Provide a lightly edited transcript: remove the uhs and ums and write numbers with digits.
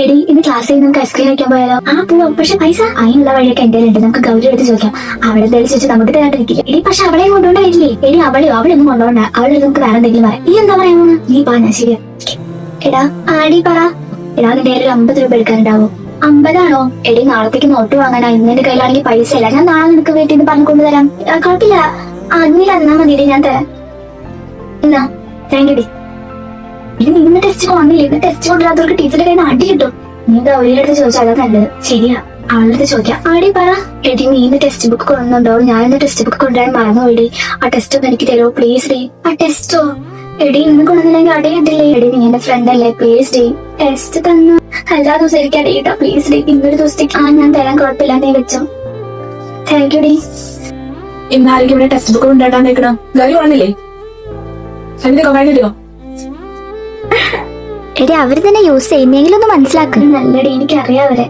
എടി ഇന്ന് ക്ലാസ്സിൽ നമുക്ക് ഐസ്ക്രീം കഴിക്കാൻ പോയാലോ? പോവാം. പക്ഷെ പൈസ അതിനുള്ള വഴിയൊക്കെ എന്റെ ഉണ്ട്. നമുക്ക് ഗൗരി എടുത്ത് ചോദിക്കാം. അവിടെ എന്തായാലും ചോദിച്ചാൽ നമുക്ക് തരാണ്ടിരിക്കില്ല. എടി പക്ഷെ അവളെയും കൊണ്ടുകൊണ്ടേ വരില്ലേ? എടി അവളൊന്നും കൊണ്ടുപോകണ്ട. അവളെ നമുക്ക് വേറെ എന്തെങ്കിലും പറയാം. നീ എന്താ പറയാ? നീ പറഞ്ഞ ശരിയാ. എടാ ആടി പറ. എടാ നിന്റെ കയ്യിൽ 50 രൂപ എടുക്കാനുണ്ടാവും. 50 എടി നാളത്തേക്ക് നോട്ട് വാങ്ങാനാ. ഇന്ന് എന്റെ കയ്യിലാണെങ്കിൽ പൈസ ഇല്ല. ഞാൻ നാളെ നിനക്ക് വീട്ടിൽ നിന്ന് പറഞ്ഞു കൊണ്ടുതരാം. കുഴപ്പമില്ല. നീ തന്നാ മതി. ഞാൻ തരാം. എന്നാ താങ്ക് യു ഡി. ഇനി നിന്ന് ടെസ്റ്റ് വന്നില്ലേ? ഇന്ന് ടെസ്റ്റ് കൊണ്ടുവരാത്തവർക്ക് ടീച്ചറുടെ കയ്യിൽ നിന്ന് അടി കിട്ടും. നീ ഗൗരിയുടെ അടുത്ത് ചോദിച്ചാൽ അതാ നല്ലത്. ശരിയാ, അവളുടെ ചോദിക്കാം. ആടി പറ. എടി നീ ഇന്ന് ടെക്സ്റ്റ് ബുക്ക് കൊണ്ടുവന്നുണ്ടോ? ഞാൻ ഇന്ന് ടെക്സ്റ്റ് ബുക്ക് കൊണ്ടുവരാൻ മറന്നുപോയി. ആ ടെസ്റ്റ് ഒന്ന് എനിക്ക് തരുമോ പ്ലീസ് ഡി? ആ ടെസ്റ്റോ? എടി ഇന്ന് കൊണ്ടുവന്നില്ലെങ്കിൽ അടി കിട്ടില്ലേ? എടി നീ എന്റെ ഫ്രണ്ട് അല്ലേ, പ്ലീസ് ഡി. ടെസ്റ്റ് തന്നു എല്ലാ ദിവസം എനിക്ക് അടി കിട്ടാം, പ്ലീസ് ഡി. ഇന്നൊരു ദിവസത്തേക്ക് ഞാൻ തരാൻ കുഴപ്പമില്ല, നീ വെച്ചോ. Thank you D. ഇന്നായിരിക്കും ഇവിടെ ടെക്സ്റ്റ് ബുക്ക് കൊണ്ടുവരാൻ നിൽക്കണം. ഗൗരി വന്നില്ലേ? കഴിഞ്ഞിട്ടോ? എടി അവര് തന്നെ യൂസ് ചെയ്യുന്നെങ്കിലും ഒന്ന് മനസ്സിലാക്കും. നല്ലടി, എനിക്കറിയാം അവരെ.